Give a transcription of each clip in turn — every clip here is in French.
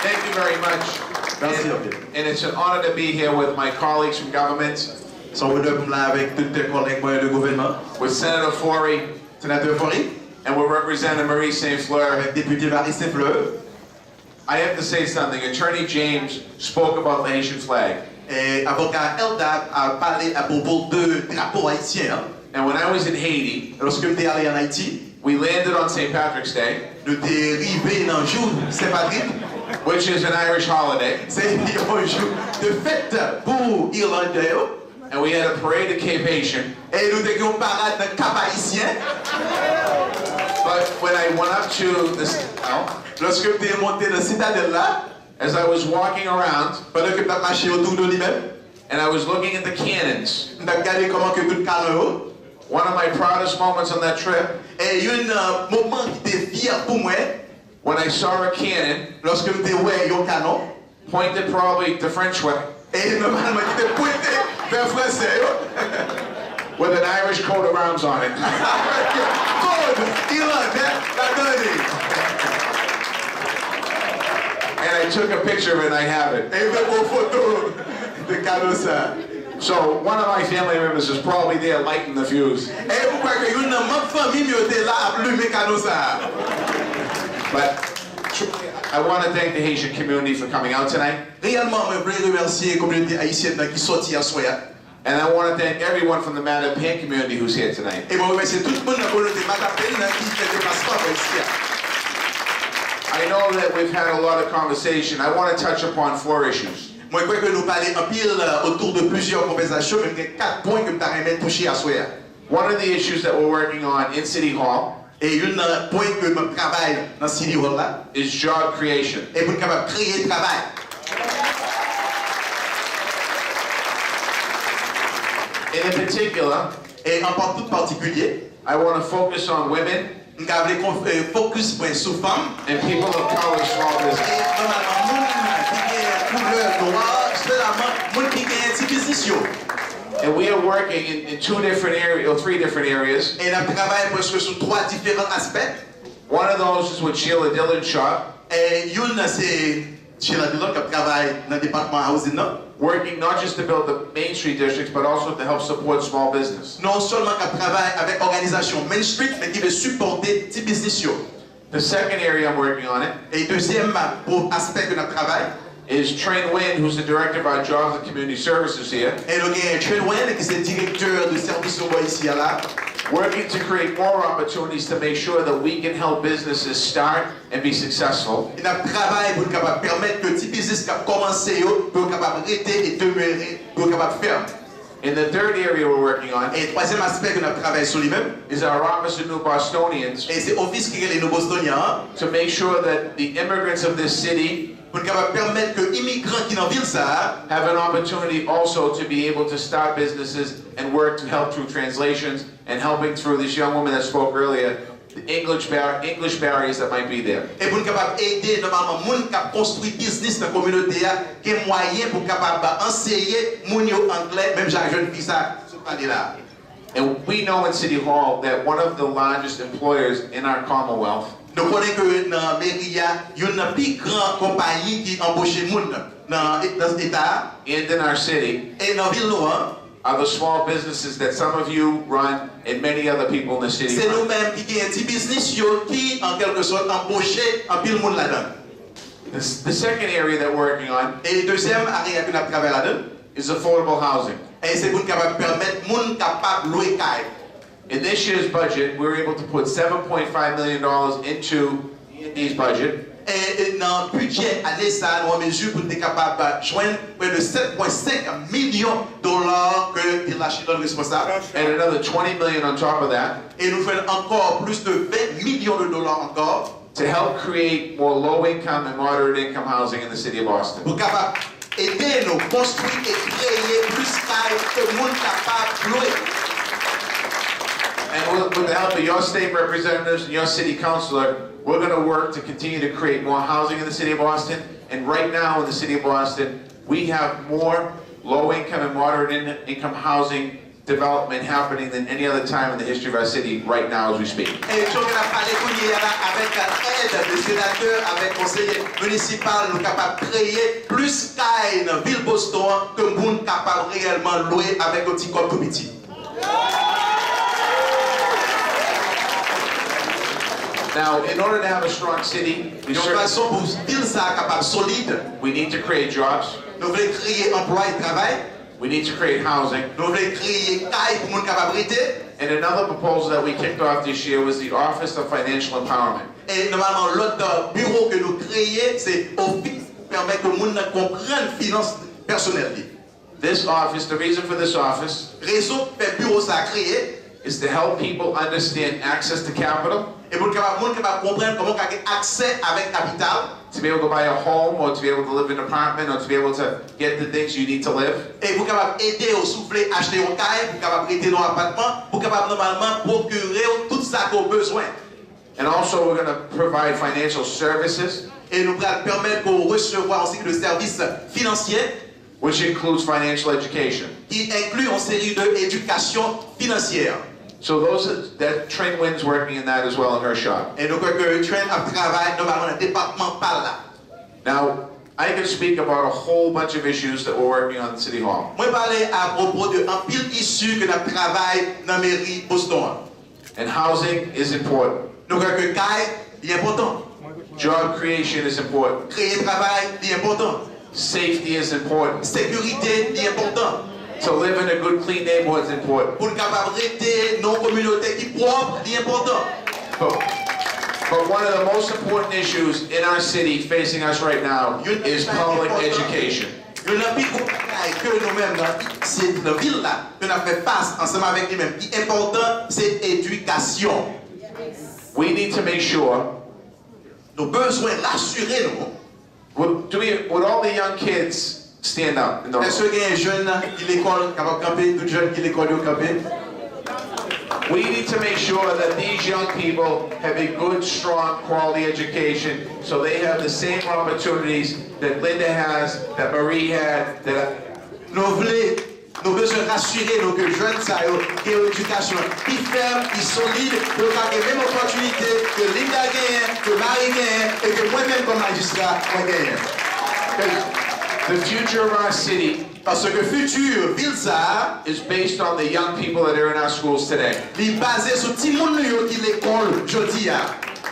Thank you very much. Merci. And it's an honor to be here with my colleagues from government, Sont venus pour là avec tous tes collègues de gouvernement. with Senator Forey, Sénateur Faury, and with Representative Marie St. Fleur. avec député Marie Saint-Fleur. I have to say something. Attorney James spoke about the Haitian flag. Et avocat Eldad a parlé à propos de drapeau haïtien. And when I was in Haiti, Lorsque nous sommes allés en Haïti, we landed on St. Patrick's Day, nous sommes arrivés dans le jour Saint-Patrick. which is an Irish holiday, C'est un jour de fête pour Irlandais. and we had a parade of Kay Pam. Et nous avons une parade de cap haïtien. But when I went up to this, Lorsque nous sommes montés dans la citadelle là, as I was walking around, pendant que nous avons marché autour de lui-même, and I was looking at the cannons, nous avons regardé comment que tout le canon. one of my proudest moments on that trip, Et il y a un moment qui était fier pour moi, when I saw a cannon lorsque nous avons vu un canon. pointed probably the French way, Et normalement, il était pointé vers le français. with an Irish coat of arms on it. Code, Irlandais, la donnée. And I took a picture of it and I have it. Et il fait une photo de canon ça. So one of my family members is probably there lighting the fuse. Et pourquoi que une membre famille qui était là à allumer canon ça. But truly, I want to thank the Haitian community for coming out tonight. Réellement, je voulais remercier la communauté haïtienne qui sortit à soir. And I want to thank everyone from the Madame Pan community who's here tonight. Et je remercie tout le monde de la communauté Madame qui fait des passeports ici. I know that we've had a lot of conversation. I want to touch upon 4 issues. Moi, je crois que nous parlons en pile autour de plusieurs conversations, même qu'il y a 4 points que nous avons touchés à soir. One of the issues that we're working on in City Hall Et un point que je travaille dans City Hall là, is job creation. et pour capable créer travail. And in particular, Et en tout particulier, I want to focus on women nous avons focus sur les femmes. and people of color small Et business. normalement, les couleur noire, spécialement, les qui ont un petit business. And we are working in 2 different areas, or 3 different areas. Et nous travaillons presque sur 3 différents aspects. One of those is with Sheila Dillon Shaw, Et une, c'est Sheila Dillon qui travaille dans le département housing. working not just to build the Main Street districts, but also to help support small business. Non seulement qui travaille avec l'organisation Main Street, mais qui veut supporter les petits business. The second area I'm working on it Et deuxième aspect que nous travaillons, is Train Wynn, who's the director of our Jobs and Community Services here, et nous avons Trent Wayne, qui est le directeur de service ici là, working to create more opportunities to make sure that we can help businesses start and be successful. et nous travaillons pour capable permettre que les petits business qui commencent pour capable rester et demeurer, pour capable faire. And the third area we're working on Et le troisième aspect que nous travaillons sur lui-même, is our Office of New Bostonians et c'est l'office qui est les nouveaux Bostoniens, to make sure that the immigrants of this city pour capable permettre que les immigrants qui sont dans la ville ça, have an opportunity also to be able to start businesses and work to help through translations and helping through this young woman that spoke earlier, the English barriers that might be there. et pour capable aider normalement les gens qui construisent business dans la communauté, qui ont moyen pour capable enseigner les gens anglais, même j'ai jeune fille ça, ce parler là. And we know in City Hall that one of the largest employers in our Commonwealth Nous connaissons que dans la mairie, il y a une plus grande compagnie qui embauche les gens dans l'État and in our city et dans la ville. are the small businesses that some of you run and many other people in the city C'est run. nous-mêmes qui avons un petit business qui, en quelque sorte, embauche un pile de monde là-dedans. The second area that we're working on Et le deuxième area que nous travaillons là-dedans, is affordable housing. et c'est pour capable permettre aux gens capables de louer caille. In this year's budget, we were able to put $7.5 million into E&D's budget. Et dans le budget année ça, nous avons mesure pour être capable de joindre près de 7,5 millions de dollars que la Chine est responsable. And another $20 million on top of that Et nous faisons encore plus de 20 millions de dollars encore to help create more low-income and moderate-income housing in the city of Boston. pour capable aider nous construire et créer plus de que monde capable de louer. And with the help of your state representatives and your city councilor, we're going to work to continue to create more housing in the city of Boston. And right now in the city of Boston, we have more low-income and moderate-income housing development happening than any other time in the history of our city right now as we speak. Et je vais parler avec l'aide des sénateurs, avec conseillers municipaux, nous sommes capables de créer plus qu'à dans ville Boston que nous sommes capables réellement louer avec un petit corps tout petit. Now, in order to have a strong city, we need to create jobs. Nous voulons créer emploi et travail. We need to create housing. Nous voulons créer caille pour monde capable rester. And another proposal that we kicked off this year was the Office of Financial Empowerment. Et normalement l'autre bureau que nous créons, c'est office pour permettre que monde comprenne finance personnelle. This office, the reason for this office, Raison pour le bureau ça créé, is to help people understand access to capital. Et pour monde capable comprendre comment accès avec capital. To be able to buy a home, or to be able to live in an apartment, or to be able to get the things you need to live. Et pour capable aider au souffler acheter un caille, pour capable rester dans l'appartement, pour capable normalement procurer tout ça qu'on a besoin. And also we're going to provide financial services. Et nous allons permettre qu'on recevoir aussi de services financiers. Which includes financial education. Qui inclut une série d'éducation financière. So that Trent Wynn's working in that as well in her shop. Et donc que Trent travaille normalement dans le département par là. Now, I can speak about a whole bunch of issues that we're working on in City Hall. Moi parler à propos de un pile issu que nous travaille dans la mairie Boston. And housing is important. Donc que caille est important. Job creation is important. Créer travail est important. Safety is important. Sécurité est important. To live in a good, clean neighborhood is important. Pour capable rester dans une communauté qui propre est important. But one of the most important issues in our city facing us right now is public education. Que nous-mêmes dans cette ville-là, que nous avons fait face ensemble avec nous-mêmes, qui est important, c'est l'éducation. We need to make sure. Nous avons besoin de rassurer nous. Would all the young kids stand up? Est-ce qu'il y a un jeune qui l'école, qui va camper, tout jeune qui l'école va camper? We need to make sure that these young people have a good, strong, quality education, so they have the same opportunities that Linda has, that Marie had, that. Nous avons besoin de rassurer nos jeunes qui ont une éducation qui ferme, qui solide, pour qu'ils aient les mêmes opportunités que Linda gagne, que Marie gagne, et que moi-même comme magistrat, moi gagne. The future of our city, parce que futur ville ça is based on the young people that are in our schools today. Il est basé sur tout le monde qui l'école aujourd'hui.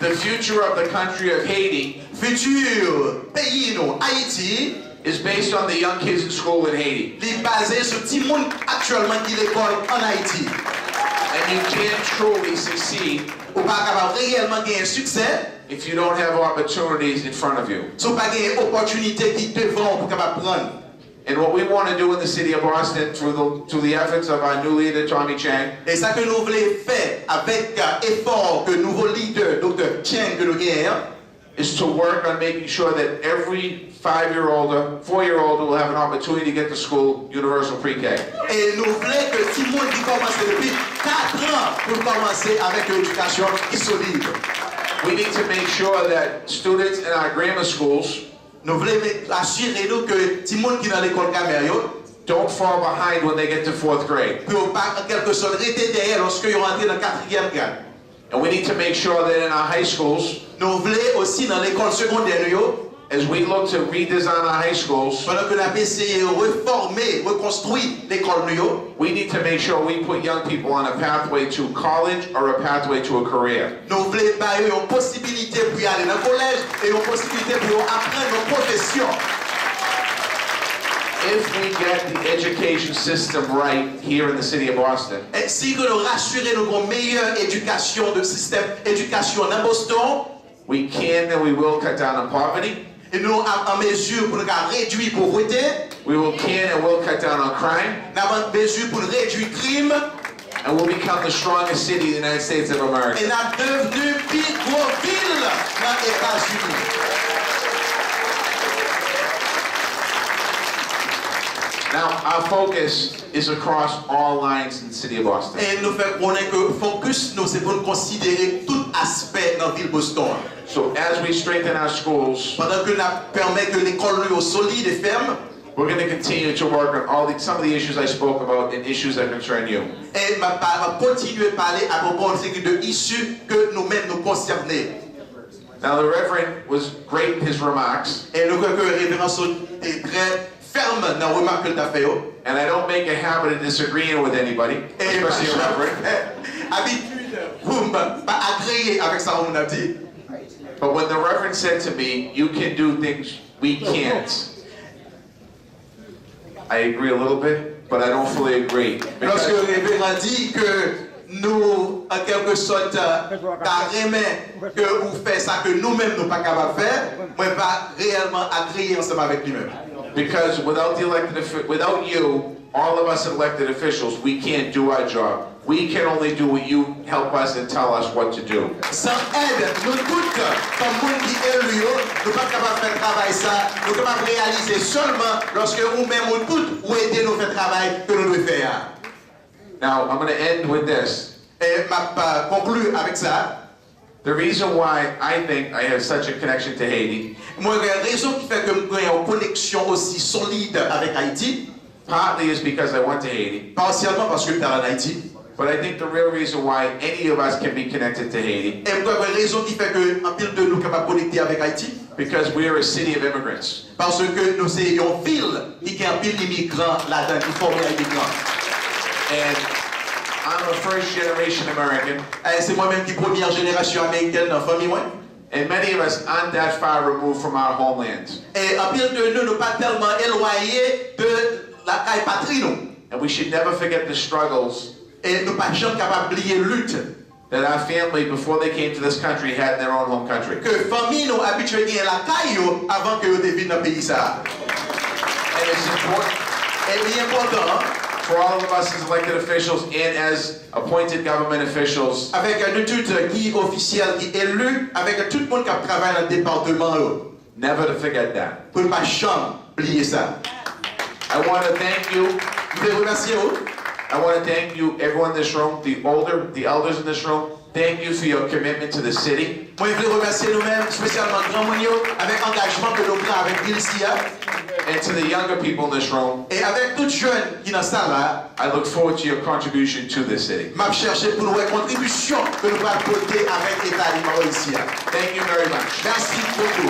The future of the country of Haiti, futur pays nous Haïti, is based on the young kids in school in Haiti. Il est basé sur tout le monde actuellement qui l'école en Haïti. And you can't truly succeed ou pas capable réellement gagner succès if you don't have opportunities in front of you. Si pas gagner opportunité qui devant pour capable prendre. And what we want to do in the city of Boston through the efforts of our new leader Tommy Chang. Et ça que nous voulons faire avec effort que nouveau leader Dr. Chang que nous gagnons is to work on making sure that every 4-year-old will have an opportunity to get to school, universal pre-K. Et nous voulons que tout le monde qui commence depuis 4 ans pour commencer avec l'éducation qui solide. We need to make sure that students in our grammar schools nous voulons assurer nous que tout le monde qui est dans l'école primaire don't fall behind when they get to 4th grade. Pour pas en quelque sorte rester derrière lorsque ils rentrent dans 4e grade. And we need to make sure that in our high schools, nous voulons aussi dans l'école secondaire as we look to redesign our high schools, pendant que nous avons essayé de réformer, reconstruire l'école we need to make sure we put young people on a pathway to college or a pathway to a career. Nous voulons avoir une possibilité pour aller dans le collège et une possibilité pour apprendre une profession. If we get the education system right here in the city of Boston, et si nous rassurons une meilleure éducation de système éducation dans Boston, we can and we will cut down on poverty. Et nous en mesure pour nous réduire la pauvreté. We will can and will cut down on crime. Nous en mesure pour réduire le crime. And we'll become the strongest city in the United States of America. Et nous sommes devenus la plus grosse ville dans les États-Unis. Now, our focus is across all lines in the city of Boston. Et nous faisons connaître que focus nous c'est pour considérer tout aspect dans la ville de Boston. So as we strengthen our schools, pendant que nous permettons que l'école soit solide et ferme, We're going to continue to work on some of the issues I spoke about and issues that concern you. Et ma continuer à parler à propos de issues que nous-mêmes nous concernent. Now the Reverend was great in his remarks. Et nous croyons que le révérend est très ferme dans les remarques qu'il a fait. And I don't make a habit of disagreeing with anybody, especially a Reverend. Habitude, vous pas agréer avec ça on a dit. But when the Reverend said to me, "You can do things we can't," I agree a little bit, but I don't fully agree. Lorsque le révérend dit que nous, en quelque sorte, carrément, que vous faites ça que nous-mêmes nous pas capables de faire, moi pas réellement agréer ensemble avec lui-même. Because without you, all of us elected officials, we can't do our job. We can only do what you help us and tell us what to do. Sans aide, nous toutes, comme monde qui est élu, nous pas capables de faire travail ça, nous capables de réaliser seulement lorsque nous-mêmes nous toutes ou aider nous faire travail que nous devons faire. Now, I'm going to end with this. Et ma conclure avec ça. The reason why I think I have such a connection to Haiti, Moi, la raison qui fait que nous avons une connexion aussi solide avec Haïti, partly is because I went to Haiti, partiellement parce que je suis en Haïti. but I think the real reason why any of us can be connected to Haiti, Et moi, la raison qui fait que un pile de nous capables de connecter avec Haïti, because we are a city of immigrants. parce que nous sommes une ville qui a un pile d'immigrants là-dedans, qui forment les immigrants. And I'm a first generation American, C'est moi-même qui première génération américaine dans la famille, ouais. and many of us aren't that far removed from our homelands. Et un pile de nous ne pas tellement éloignés de la caille patrie, nous. And we should never forget the struggles Et nous pas jamais capables d'oublier lutte that our family, before they came to this country, had in their own home country. que famille nous habitués à la caille avant que nous devions dans le pays ça. And it's important Et il est important for all of us as elected officials and as appointed government officials avec nous tous qui officiels qui élus avec tout le monde qui travaille dans le département never to forget that. pour ne pas jamais oublier ça. I want to thank you. Je veux remercier vous. I want to thank you, everyone in this room, the elders in this room. Thank you for your commitment to the city. Moi, je veux remercier nous-mêmes, spécialement Grand Mounio, avec l'engagement que nous prenons avec Gilcia. And to the younger people in this room, Et avec tous les jeunes qui sont là, I look forward to your contribution to this city. je cherche pour nous une contribution que nous allons apporter avec l'État de Mauricie. Thank you very much. Merci beaucoup.